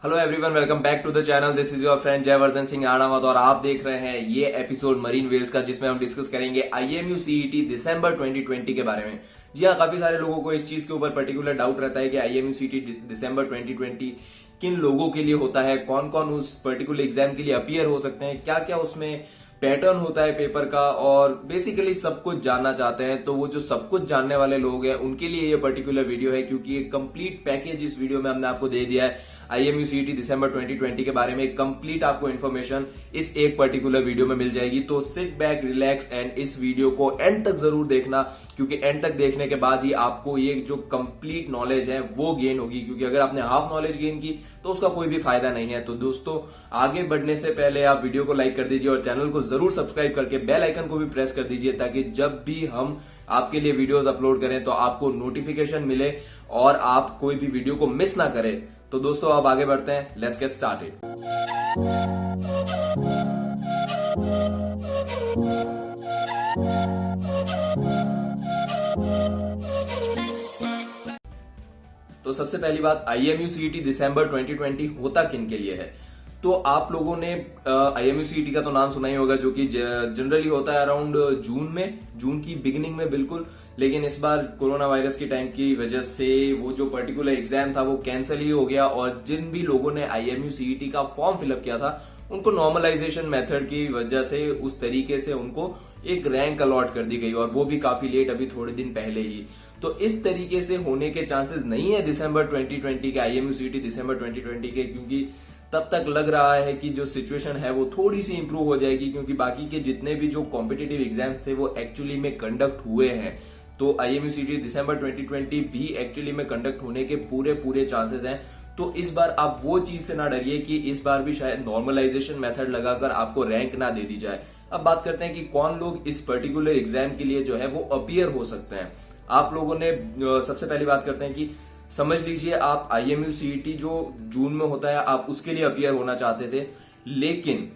Hello everyone, welcome back to the channel. This is your friend Jaivardhan Singh Anawat और आप देख रहे हैं ये एपिसोड मरीन वेल्स का, जिसमें हम डिस्कस करेंगे आईएमयू सीईटी दिसंबर 2020 के बारे में। जी हाँ, काफी सारे लोगों को इस चीज के ऊपर पर्टिकुलर डाउट रहता है कि आईएमयू सीईटी दिसंबर 2020 किन लोगों के लिए होता है, कौन कौन उस पर्टिकुलर एग्जाम के लिए अपीयर हो सकते हैं, क्या क्या उसमें पैटर्न होता है पेपर का, और बेसिकली सब कुछ जानना चाहते हैं। तो वो जो सब कुछ जानने वाले लोग हैं उनके लिए ये पर्टिकुलर वीडियो है, क्योंकि ये कंप्लीट पैकेज इस वीडियो में हमने आपको दे दिया है। आईएमयू सीईटी दिसंबर 2020 के बारे में कंप्लीट आपको इन्फॉर्मेशन इस एक पर्टिकुलर वीडियो में मिल जाएगी। तो सिट बैक, रिलैक्स एंड इस वीडियो को एंड तक जरूर देखना, क्योंकि एंड तक देखने के बाद ही आपको ये जो कंप्लीट नॉलेज है वो गेन होगी। क्योंकि अगर आपने हाफ नॉलेज गेन की तो उसका कोई भी फायदा नहीं है। तो दोस्तों, आगे बढ़ने से पहले आप वीडियो को लाइक कर दीजिए और चैनल को जरूर सब्सक्राइब करके बेल आइकन को भी प्रेस कर दीजिए, ताकि जब भी हम आपके लिए वीडियोस अपलोड करें तो आपको नोटिफिकेशन मिले और आप कोई भी वीडियो को मिस ना करें। तो दोस्तों, अब आगे बढ़ते हैं। Let's get started. तो सबसे पहली बात, आईएमयू सीईटी दिसंबर 2020 होता किन के लिए है। तो आप लोगों ने आईएमयू सीईटी का तो नाम सुना ही होगा, जो कि जनरली होता है अराउंड जून की बिगिनिंग में बिल्कुल। लेकिन इस बार कोरोना वायरस की टाइम की वजह से वो जो पर्टिकुलर एग्जाम था वो कैंसिल ही हो गया, और जिन भी लोगों ने आईएमयू सीईटी का फॉर्म फिलअप किया था उनको नॉर्मलाइजेशन मेथड की वजह से उस तरीके से उनको एक रैंक अलॉट कर दी गई, और वो भी काफी लेट, अभी थोड़े दिन पहले ही। तो इस तरीके से होने के चांसेस नहीं है दिसंबर 2020 के, आईएमयू सीईटी दिसंबर 2020 के, क्योंकि तब तक लग रहा है कि जो सिचुएशन है वो थोड़ी सी इंप्रूव हो जाएगी, क्योंकि बाकी के जितने भी जो कॉम्पिटिटिव एग्जाम्स थे वो एक्चुअली में कंडक्ट हुए हैं। तो आईएमयू सीईटी दिसंबर 2020 भी एक्चुअली में कंडक्ट होने के पूरे चांसेस हैं। तो इस बार आप वो चीज से ना डरिए कि इस बार भी शायद नॉर्मलाइजेशन मेथड लगाकर आपको रैंक ना दे दी जाए। अब बात करते हैं कि कौन लोग इस पर्टिकुलर एग्जाम के लिए जो है वो अपीयर हो सकते हैं। आप लोगों ने सबसे पहली बात करते हैं कि समझ लीजिए आप आईएमयू सीईटी जो जून में होता है आप उसके लिए अपीयर होना चाहते थे, लेकिन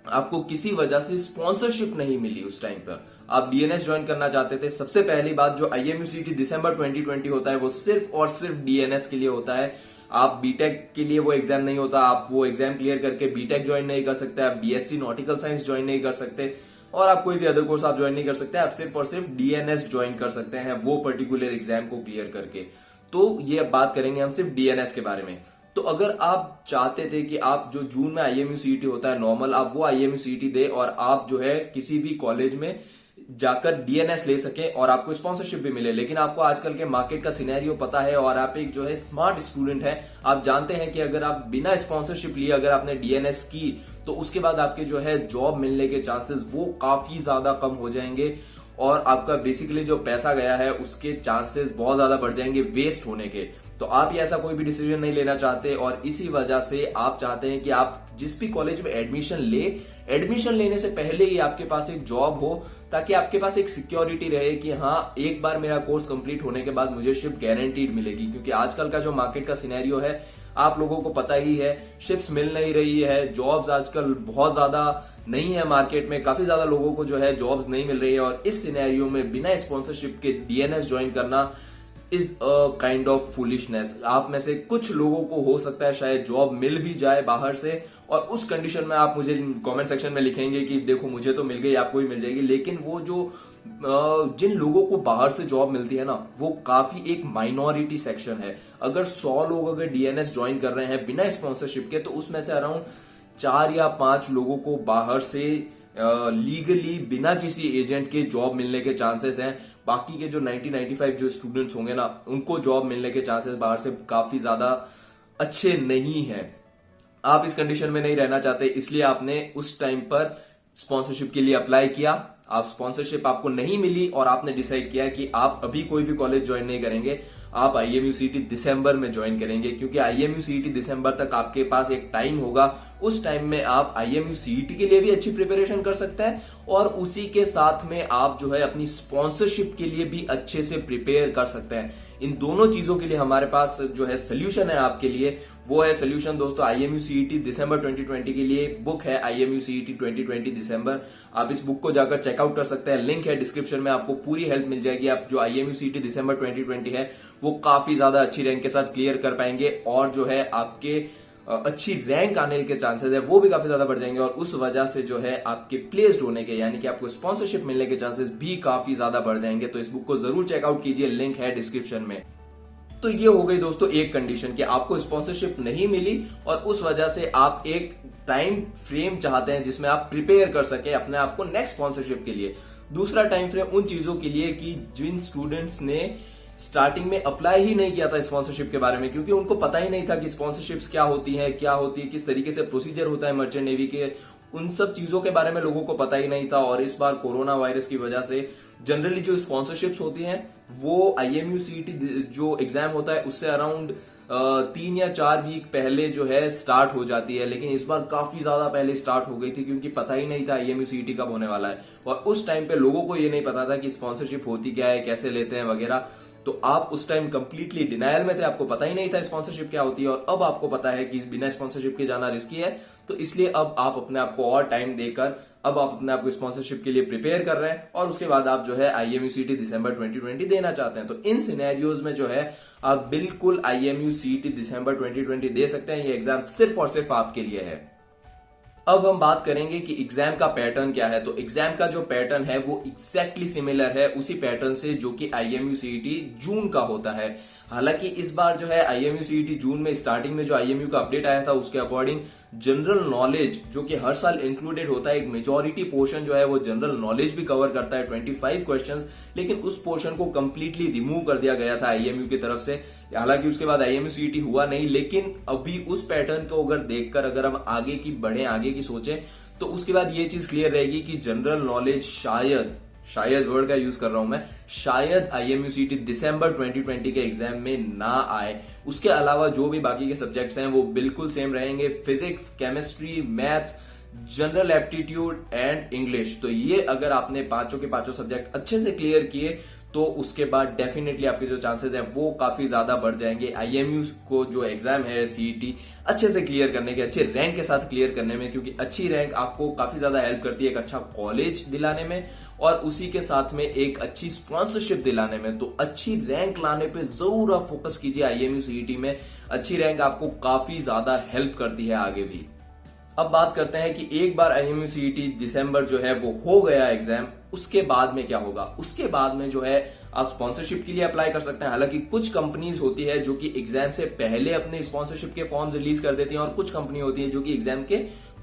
आपको किसी वजह से स्पॉन्सरशिप नहीं मिली उस टाइम पर, आप डीएनएस ज्वाइन करना चाहते थे। सबसे पहली बात, जो आईएमयू सीईटी दिसंबर 2020 होता है वो सिर्फ और सिर्फ डीएनएस के लिए होता है। आप बीटेक के लिए वो एग्जाम नहीं होता, आप वो एग्जाम क्लियर करके बीटेक ज्वाइन नहीं कर सकते, आप बीएससी नॉटिकल साइंस ज्वाइन नहीं कर सकते, और आप कोई भी अदर कोर्स आप ज्वाइन नहीं कर सकते। आप सिर्फ और सिर्फ डीएनएस ज्वाइन कर सकते हैं वो पर्टिकुलर एग्जाम को क्लियर करके। तो ये अब बात करेंगे हम सिर्फ डीएनएस के बारे में। तो अगर आप चाहते थे कि आप जो जून में आईएमयू सीईटी होता है नॉर्मल, आप वो आईएमयू सीईटी दे और आप जो है किसी भी कॉलेज में जाकर डीएनएस ले सके और आपको स्पॉन्सरशिप भी मिले, लेकिन आपको आजकल के मार्केट का सिनेरियो पता है और आप एक जो है स्मार्ट स्टूडेंट है, आप जानते हैं कि अगर आप बिना स्पॉन्सरशिप लिए अगर आपने डीएनएस की तो उसके बाद आपके जो है जॉब मिलने के चांसेस वो काफी ज्यादा कम हो जाएंगे, और आपका बेसिकली जो पैसा गया है उसके चांसेस बहुत ज्यादा बढ़ जाएंगे वेस्ट होने के। तो आप ये ऐसा कोई भी डिसीजन नहीं लेना चाहते, और इसी वजह से आप चाहते हैं कि आप जिस भी कॉलेज में एडमिशन लेने से पहले ही आपके पास एक जॉब हो, ताकि आपके पास एक सिक्योरिटी रहे कि हाँ, एक बार मेरा कोर्स कंप्लीट होने के बाद मुझे शिप गारंटीड मिलेगी। क्योंकि आजकल का जो मार्केट का सिनेरियो है आप लोगों को पता ही है, शिप्स मिल नहीं रही है, जॉब्स आजकल बहुत ज्यादा नहीं है मार्केट में, काफी ज्यादा लोगों को जो है जॉब्स नहीं मिल रही है, और इस सिनेरियो में बिना स्पॉन्सरशिप के डीएनएस ज्वाइन करना is a kind of foolishness. आप में से कुछ लोगों को हो सकता है शायद जॉब मिल भी जाए बाहर से, और उस कंडीशन में आप मुझे कमेंट सेक्शन में लिखेंगे कि देखो मुझे तो मिल गई, आपको भी मिल जाएगी। लेकिन वो जो जिन लोगों को बाहर से जॉब मिलती है ना, वो काफी एक माइनॉरिटी सेक्शन है। अगर 100 लोग अगर डीएनएस ज्वाइन कर रहे हैं बिना स्पॉन्सरशिप के, तो उसमें से अराउंड 4 या 5 लोगों को बाहर से लीगली बिना किसी एजेंट के जॉब मिलने के चांसेस हैं। बाकी के जो 90-95 जो स्टूडेंट्स होंगे ना, उनको जॉब मिलने के चांसेस बाहर से काफी ज्यादा अच्छे नहीं है। आप इस कंडीशन में नहीं रहना चाहते, इसलिए आपने उस टाइम पर स्पॉन्सरशिप के लिए अप्लाई किया। आप स्पॉन्सरशिप आपको नहीं मिली और आपने डिसाइड किया कि आप अभी कोई भी कॉलेज ज्वाइन नहीं करेंगे, आप आईएमयू सीईटी दिसंबर में ज्वाइन करेंगे। क्योंकि आईएमयू सीईटी दिसंबर तक आपके पास एक टाइम होगा, उस टाइम में आप आईएमयू सीईटी के लिए भी अच्छी प्रिपरेशन कर सकते हैं, और उसी के साथ में आप जो है अपनी स्पॉन्सरशिप के लिए भी अच्छे से प्रिपेयर कर सकते हैं। इन दोनों चीजों के लिए हमारे पास जो है सोल्यूशन है आपके लिए, वो है सोल्यूशन दोस्तों आईएमयू सीईटी दिसंबर 2020 के लिए बुक है आईएमयू सीईटी 2020 दिसंबर। आप इस बुक को जाकर चेकआउट कर सकते हैं, लिंक है डिस्क्रिप्शन में, आपको पूरी हेल्प मिल जाएगी। आप जो आईएमयू सीईटी दिसंबर 2020 है वो काफी ज्यादा अच्छी रैंक के साथ क्लियर कर पाएंगे, और जो है आपके अच्छी रैंक आने के चांसेस है वो भी काफी ज्यादा बढ़ जाएंगे, और उस वजह से जो है आपके प्लेस्ड होने के यानी कि आपको स्पॉन्सरशिप मिलने के चांसेस भी काफी ज्यादा बढ़ जाएंगे। तो इस बुक को जरूर चेकआउट कीजिए, लिंक है डिस्क्रिप्शन में। तो ये हो गई दोस्तों एक कंडीशन कि आपको स्पॉन्सरशिप नहीं मिली और उस वजह से आप एक टाइम फ्रेम चाहते हैं जिसमें आप प्रिपेयर कर सके अपने आप को नेक्स्ट स्पॉन्सरशिप के लिए। दूसरा टाइम फ्रेम उन चीजों के लिए कि जिन स्टूडेंट्स ने स्टार्टिंग में अप्लाई ही नहीं किया था स्पॉन्सरशिप के बारे में, क्योंकि उनको पता ही नहीं था कि स्पॉन्सरशिप्स क्या होती है, किस तरीके से प्रोसीजर होता है मर्चेंट नेवी के, उन सब चीजों के बारे में लोगों को पता ही नहीं था। और इस बार कोरोना वायरस की वजह से जनरली जो स्पॉन्सरशिप्स होती हैं वो IMU CET जो एग्जाम होता है उससे अराउंड 3 या 4 वीक पहले जो है स्टार्ट हो जाती है, लेकिन इस बार काफी ज्यादा पहले स्टार्ट हो गई थी क्योंकि पता ही नहीं था IMU CET कब होने वाला है। और उस टाइम पे लोगों को ये नहीं पता था कि स्पॉन्सरशिप होती क्या है, कैसे लेते हैं वगैरह। तो आप उस टाइम कंप्लीटली डिनायल में थे, आपको पता ही नहीं था स्पॉन्सरशिप क्या होती है, और अब आपको पता है कि बिना स्पॉन्सरशिप के जाना रिस्की है। तो इसलिए अब आप अपने आप को और टाइम देकर अब आप अपने आप को स्पॉन्सरशिप के लिए प्रिपेयर कर रहे हैं, और उसके बाद आप जो है IMU CET दिसंबर 2020 देना चाहते हैं। तो इन सिनेरियोज में जो है आप बिल्कुल IMU CET दिसंबर 2020 दे सकते हैं। ये एग्जाम सिर्फ और सिर्फ आपके लिए है। अब हम बात करेंगे कि एग्जाम का पैटर्न क्या है। तो एग्जाम का जो पैटर्न है वो एग्जैक्टली सिमिलर है उसी पैटर्न से जो कि IMU CET जून का होता है। हालांकि इस बार जो है IMU CET जून में स्टार्टिंग में जो IMU का अपडेट आया था उसके अकॉर्डिंग जनरल नॉलेज जो कि हर साल इंक्लूडेड होता है, एक मेजॉरिटी पोर्शन जो है वो जनरल नॉलेज भी कवर करता है 25 क्वेश्चंस, लेकिन उस पोर्शन को कंप्लीटली रिमूव कर दिया गया था IMU की तरफ से। हालांकि उसके बाद IMU CET हुआ नहीं, लेकिन अभी उस पैटर्न को अगर देखकर अगर हम आगे की सोचें तो उसके बाद ये चीज क्लियर रहेगी कि जनरल नॉलेज शायद वर्ड का यूज कर रहा हूं मैं, शायद IMU CET दिसंबर 2020 के एग्जाम में ना आए। उसके अलावा जो भी बाकी के सब्जेक्ट्स हैं वो बिल्कुल सेम रहेंगे, physics, chemistry, maths, general aptitude and English. तो ये अगर आपने पांचों के पांचों सब्जेक्ट अच्छे से क्लियर किए तो उसके बाद डेफिनेटली आपके जो चांसेस हैं वो काफी ज्यादा बढ़ जाएंगे IMU को जो एग्जाम है CET अच्छे से क्लियर करने के, अच्छे रैंक के साथ क्लियर करने में, क्योंकि अच्छी रैंक आपको काफी ज्यादा हेल्प करती है एक अच्छा कॉलेज दिलाने में और उसी के साथ में एक अच्छी स्पॉन्सरशिप दिलाने में। तो अच्छी रैंक लाने पे जरूर आप फोकस कीजिए IMU CET में। अच्छी रैंक आपको काफी ज्यादा हेल्प करती है आगे भी। अब बात करते हैं कि एक बार IMU CET दिसंबर जो है वो हो गया एग्जाम, उसके बाद में क्या होगा। उसके बाद में जो है आप स्पॉन्सरशिप के लिए अप्लाई कर सकते हैं। हालांकि कुछ कंपनीज होती है जो कि एग्जाम से पहले अपने स्पॉन्सरशिप के फॉर्म्स रिलीज कर देती हैं और कुछ कंपनी होती है जो कि एग्जाम के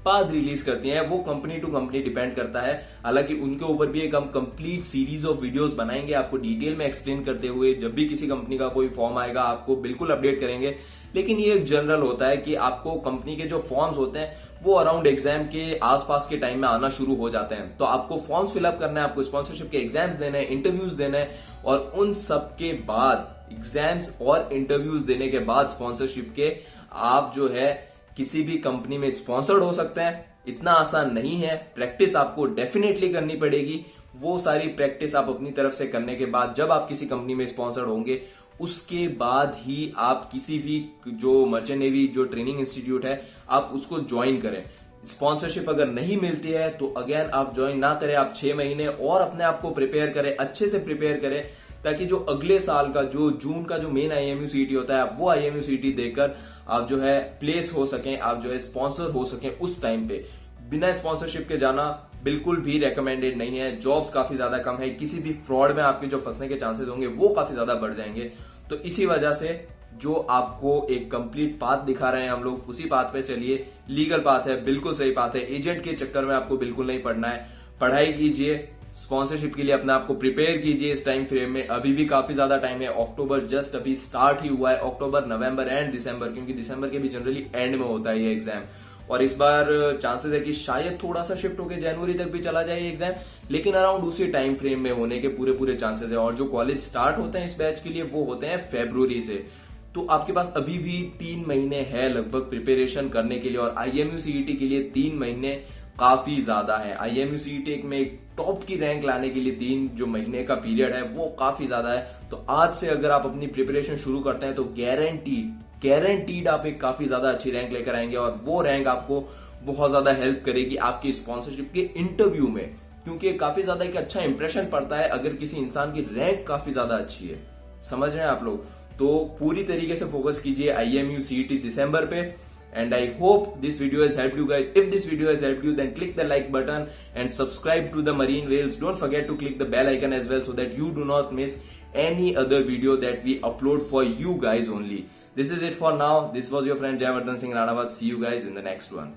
बाद रिलीज करती हैं। वो कंपनी टू कंपनी डिपेंड करता है। हालांकि उनके ऊपर भी एक हम कंप्लीट सीरीज ऑफ वीडियोस बनाएंगे आपको डिटेल में एक्सप्लेन करते हुए। जब भी किसी कंपनी का कोई फॉर्म आएगा आपको बिल्कुल अपडेट करेंगे। लेकिन ये एक जनरल होता है कि आपको कंपनी के जो फॉर्म्स होते हैं वो अराउंड एग्जाम के आसपास के टाइम में आना शुरू हो जाते हैं। तो आपको फॉर्म्स फिलअप करना है, आपको स्पॉन्सरशिप के एग्जाम्स देने हैं, इंटरव्यूज देने हैं, और उन सब के बाद एग्जाम्स और इंटरव्यूज देने के बाद स्पॉन्सरशिप के आप जो है किसी भी कंपनी में स्पॉन्सर्ड हो सकते हैं। इतना आसान नहीं है, प्रैक्टिस आपको डेफिनेटली करनी पड़ेगी। वो सारी प्रैक्टिस आप अपनी तरफ से करने के बाद जब आप किसी कंपनी में स्पॉन्सर्ड होंगे उसके बाद ही आप किसी भी जो मर्चेंट नेवी जो ट्रेनिंग इंस्टीट्यूट है आप उसको ज्वाइन करें। स्पॉन्सरशिप अगर नहीं मिलती है तो अगेन आप ज्वाइन ना करें, आप 6 महीने और अपने आप को प्रिपेयर करें, अच्छे से प्रिपेयर करें, ताकि जो अगले साल का जो जून का जो मेन IMU CET होता है आप वो IMU CET देकर आप जो है प्लेस हो सकें, आप जो है स्पॉन्सर हो सकें उस टाइम पे। बिना स्पॉन्सरशिप के जाना बिल्कुल भी रेकमेंडेड नहीं है। जॉब्स काफी ज्यादा कम है, किसी भी फ्रॉड में आपके जो फंसने के चांसेस होंगे वो काफी ज्यादा बढ़ जाएंगे। तो इसी वजह से जो आपको एक कंप्लीट पाथ दिखा रहे हैं हम लोग, उसी पाथ पे चलिए। लीगल पाथ है, बिल्कुल सही पाथ है। एजेंट के चक्कर में आपको बिल्कुल नहीं पड़ना है। पढ़ाई कीजिए, स्पॉन्सरशिप के लिए अपने आप को प्रिपेयर कीजिए इस टाइम फ्रेम में। अभी भी काफी ज्यादा टाइम है, अक्टूबर जस्ट अभी स्टार्ट ही हुआ है। अक्टूबर, नवंबर एंड दिसंबर, क्योंकि दिसंबर के भी जनरली एंड में होता है ये एग्जाम। और इस बार चांसेस है कि शायद थोड़ा सा शिफ्ट होकर जनवरी तक भी चला जाए ये एग्जाम, लेकिन अराउंड उसी टाइम फ्रेम में होने के पूरे चांसेस है। और जो कॉलेज स्टार्ट होते हैं इस बैच के लिए वो होते हैं फरवरी से। तो आपके पास अभी भी 3 महीने है लगभग प्रिपरेशन करने के लिए, और IMU CET के लिए 3 महीने काफी ज्यादा है। IMU CET में एक टॉप की रैंक लाने के लिए 3 जो महीने का पीरियड है वो काफी ज्यादा है। तो आज से अगर आप अपनी प्रिपरेशन शुरू करते हैं तो गारंटीड आप एक काफी ज्यादा अच्छी रैंक लेकर आएंगे, और वो रैंक आपको बहुत ज्यादा हेल्प करेगी आपकी स्पॉन्सरशिप के इंटरव्यू में, क्योंकि काफी ज्यादा एक अच्छा इंप्रेशन पड़ता है अगर किसी इंसान की रैंक काफी ज्यादा अच्छी है। समझ रहे हैं आप लोग? तो पूरी तरीके से फोकस कीजिए IMU CET दिसंबर पे, and I hope this video has helped you guys. If this video has helped you, then click the like button and subscribe to the Marine Whales. Don't forget to click the bell icon as well so that you do not miss any other video that we upload for you guys only. This is it for now. This was your friend Jayavardhan Singh Ranawat. See you guys in the next one.